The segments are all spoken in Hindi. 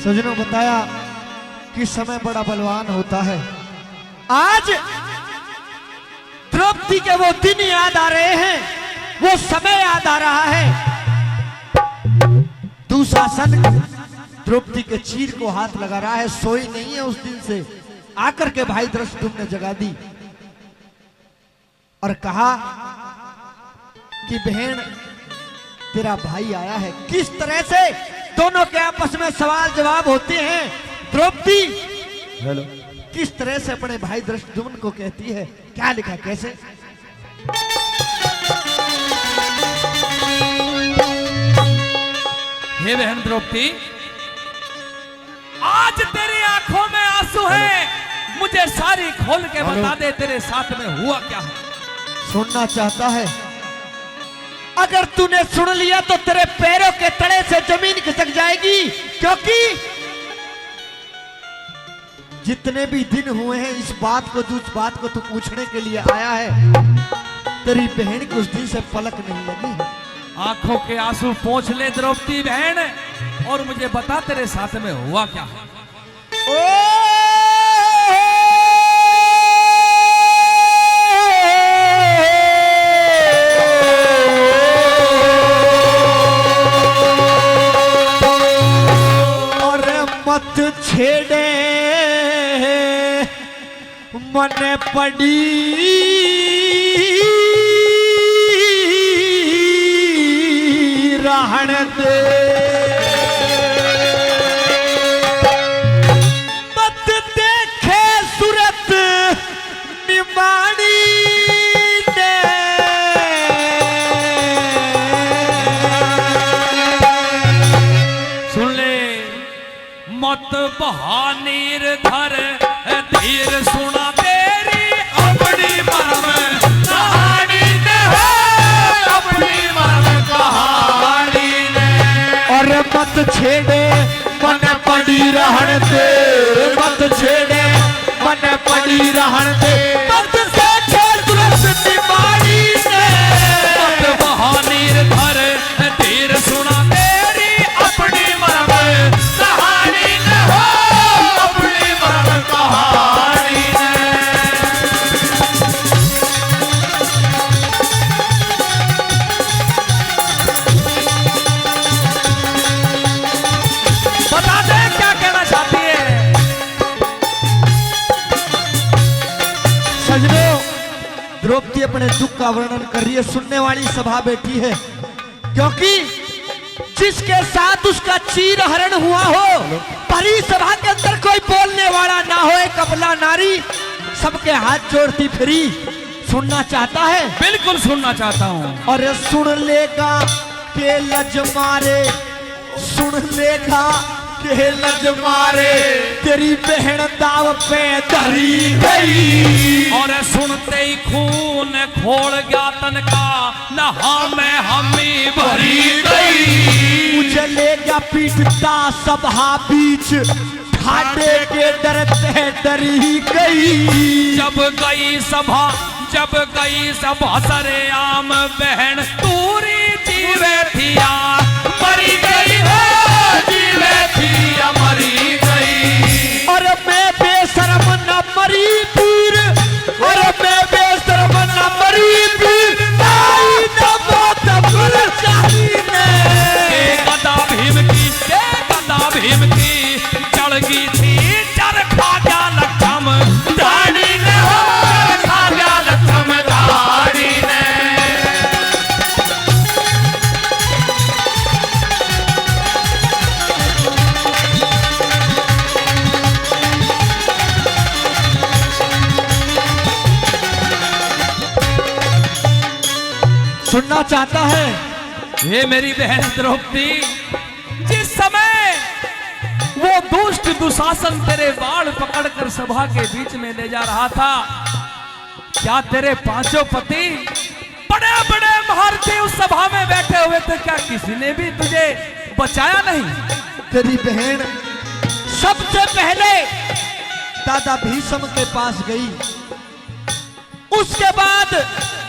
सजनों बताया कि समय बड़ा बलवान होता है। आज द्रौपदी के वो दिन याद आ रहे हैं, वो समय याद आ रहा है। दुशासन द्रौपदी के चीर को हाथ लगा रहा है, सोई नहीं है उस दिन से। आकर के भाई धृष्टद्युम्न ने जगा दी और कहा कि बहन तेरा भाई आया है। किस तरह से दोनों के आपस में सवाल जवाब होते हैं। द्रौपदी हेलो किस तरह से अपने भाई धृष्टद्युम्न को कहती है, क्या लिखा कैसे? हे बहन द्रौपदी, आज तेरी आंखों में आंसू है, मुझे सारी खोल के बता दे तेरे साथ में हुआ क्या है। सुनना चाहता है? अगर तूने सुन लिया तो तेरे पैरों के तले से जमीन खिसक जाएगी, क्योंकि जितने भी दिन हुए हैं इस बात को तू पूछने के लिए आया है। तेरी बहन को उस दिन से पलक नहीं लगी है। आंखों के आंसू पोंछ ले द्रौपदी बहन, और मुझे बता तेरे साथ में हुआ क्या है। मत छेड़े मन पड़ी रहन दे, मत देखे सूरत निमानी ने। सुन ले, मत बहानीर धर धीर सुना तेरी अपनी मरम कहानी ने हो, अपनी मरम कहानी ने। और मत छेड़े मन पड़ी रहन दे, मत छेड़े मन पड़ी रहन दे, मत देखे सूरत निमानी ने। मत बहानीर धर धीर सुना तेरी अपनी मरम कहानी ने हो, अपनी मरम कहानी ने। बता दे क्या कहना चाहती है। सजनों, द्रौपदी अपने दुख का वर्णन कर रही है। सुनने वाली सभा बैठी है, क्योंकि जिसके साथ उसका चीर हरण हुआ हो, भरी सभा के अंदर कोई बोलने वाला ना हो, एक अबला नारी सबके हाथ जोड़ती फिरी। सुनना चाहता है? बिल्कुल सुनना चाहता हूँ। और सुन लेगा के लज मारे, सुन लेगा के लज मारे, तेरी बहन दाव पे धरी गई। और सुनते ही खून खोल गया तन का, नहा में हमी भरी गई। मुझे ले गया पीटता सभा बीच, ठाटे के डरते डरी गई। जब गई सभा सरे आम बहन तूरी जीवे थिया मरी गई है, जीवे थिया मरी गई। और मैं बेशरम न मरी पीर, और मैं बेशरम न मरी पीर, ताई न मौत गुलजारी ने। गदा भीम की चढ़ गई थी चरखा क्या लक्षम दानी ने हो, चरखा क्या लक्षम दानी ने। सुनना चाहता है? ये मेरी बहन द्रौपदी, जिस समय वो दुष्ट दुशासन तेरे बाल पकड़कर सभा के बीच में ले जा रहा था, क्या तेरे पांचों पति बड़े बड़े महारथी उस सभा में बैठे हुए थे, क्या किसी ने भी तुझे बचाया नहीं? तेरी बहन सबसे पहले दादा भीष्म के पास गई, उसके बाद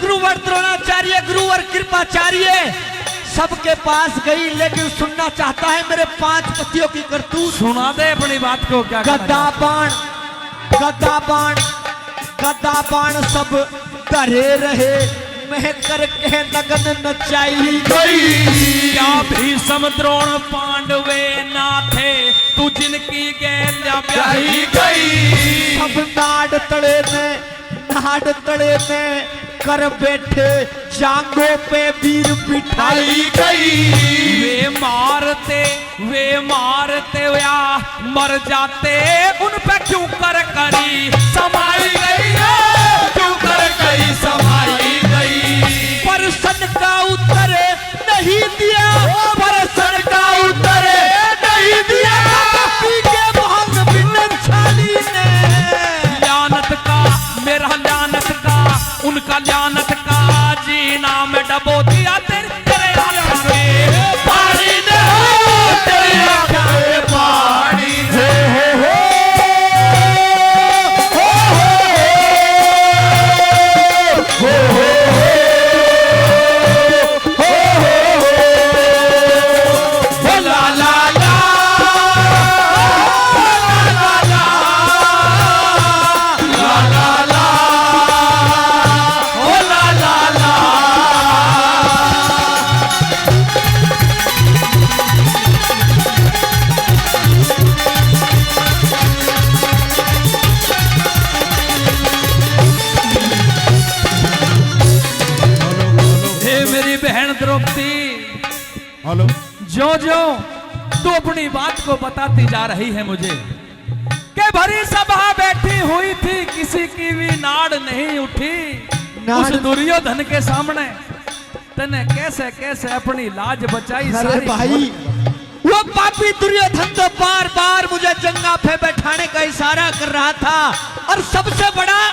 गुरुवर द्रोणाचार्य, गुरुवर कृपाचार्य, सबके पास गई, लेकिन सुनना चाहता है मेरे 5 पतियों की करतूत। सुना दे अपनी बात को। क्या गद्दा बाण गद्दा बाण गद्दा बाण सब धरे रहे, मैं करके लगन नचाई गई। क्या भीष्म द्रोण पांडवे ना थे, तू जिनकी गेंदा ब्याही गई। सब नाड़ तड़े में कर बैठे, जांगों पे वीर बिठाई गई। वे मारते या मर जाते, उन पे क्यों कर करी समाई गई है, क्यों कर करी समाई गई। प्रश्न का उत्तर नहीं दिया, प्रश्न का उत्तर नहीं दिया, पी के भांग बिलन छाली ने। लानत का मेरा लानत का उनका लानत का, जीना में डबो दिया तेरे आंख में पानी ने, तेरे आंख में पानी ने। हेलो, जो जो तू अपनी बात को बताती जा रही है मुझे, कि भरी सभा बैठी हुई थी, किसी की भी नाड़ नहीं उठी। उस दुर्योधन के सामने तने कैसे कैसे अपनी लाज बचाई। अरे भाई, वो पापी दुर्योधन तो बार बार मुझे जंगा पे बैठाने का इशारा कर रहा था, और सबसे बड़ा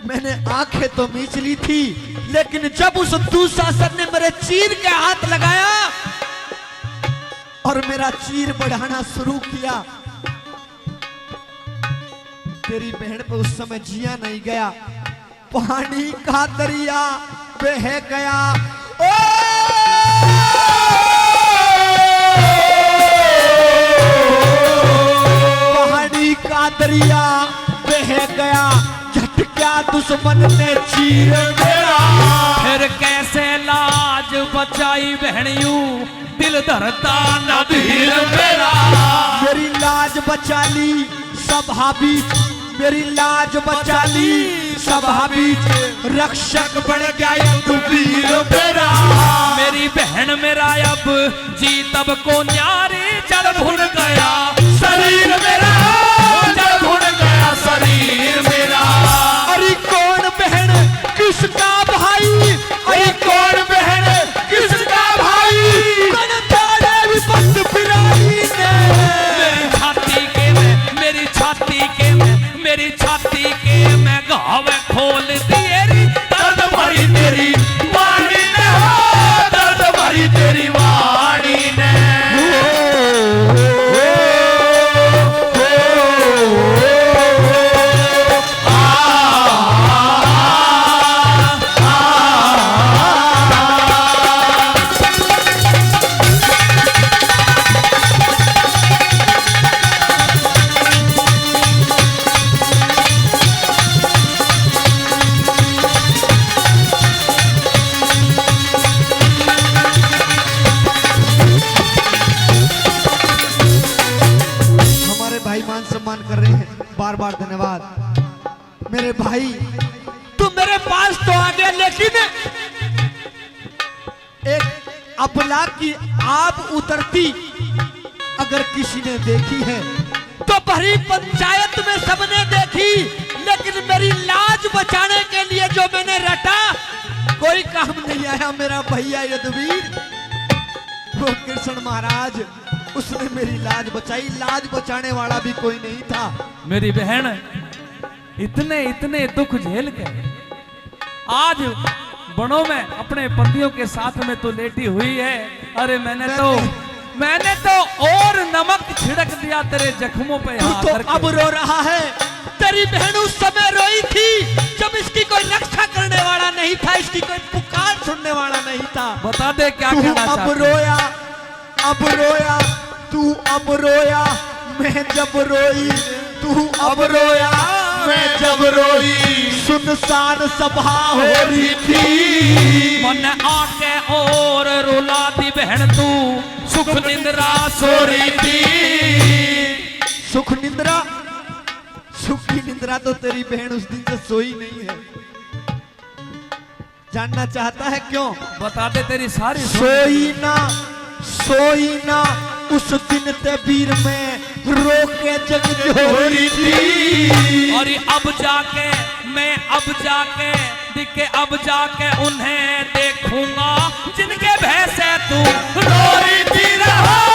मैंने आंखें तो मीच ली थी, लेकिन जब उस दुशासन ने मेरे चीर के हाथ लगाया और मेरा चीर बढ़ाना शुरू किया, तेरी बहन पे उस समय जिया नहीं गया, पानी का दरिया बह गया। ओ पानी का दरिया बह गया, झटका दुश्मन ने चीर मेरा। फिर कैसे लाज बचाई बहनियों, दिल धरता न धीर मेरा। मेरी लाज बचा ली सभा बीच, मेरी लाज बचा ली सभा बीच, रक्षक बन गया तू वीर मेरा। मेरी बहन मेरा अब जी तब को न्यारी, जल भुन गया शरीर मेरा, जल भुन गया शरीर मेरा। अरे कौन बहन किसका भाई, अरे कौन बहन किसका भाई, विपत्त पिराई ने। मेरी छाती के में, मेरी छाती के में, मेरी छाती के में घाव खोल दिए री, दर्द भरी तेरी वाणी ने, हो दर्द भरी तेरी वाणी ने। सम्मान कर रहे हैं, बार बार धन्यवाद। मेरे भाई, तू मेरे पास तो आ गया, लेकिन एक अबला की आब उतरती अगर किसी ने देखी है तो भरी पंचायत में सबने देखी, लेकिन मेरी लाज बचाने के लिए जो मैंने रटा कोई काम नहीं आया। मेरा भैया यदुवीर, वो कृष्ण महाराज, उसने मेरी लाज बचाई। लाज बचाने वाला भी कोई नहीं था। मेरी बहन इतने इतने दुख झेल के आज बनों में अपने पतियों के साथ में तो लेटी हुई है। अरे मैंने तो और नमक छिड़क दिया तेरे जख्मों पे। तू तो अब रो रहा है। तेरी बहन उस समय रोई थी जब इसकी कोई रक्षा करने वाला नहीं था, इसकी कोई पुकार सुनने वाला नहीं था। बता दे क्या तू कहना अब चाहता है? रोया, अब रोया, तू अब रोया, मैं जब रोई, तू अब रोया, मैं जब रोई, सुनसान सभा हो रही थी। मन आके और रुला दी बहन तू, सुख निंद्रा सो रही थी। सुख निंद्रा, सुख की निंद्रा तो तेरी बहन उस दिन से सोई नहीं है। जानना चाहता है क्यों? बता दे तेरी सारी सोई ना, सोई ना, उस दिन ते वीर में रो के जग जोड़ी थी। और अब जाके मैं अब जाके दिखे, अब जाके उन्हें देखूंगा जिनके भैंसे तू रोई थी रहा।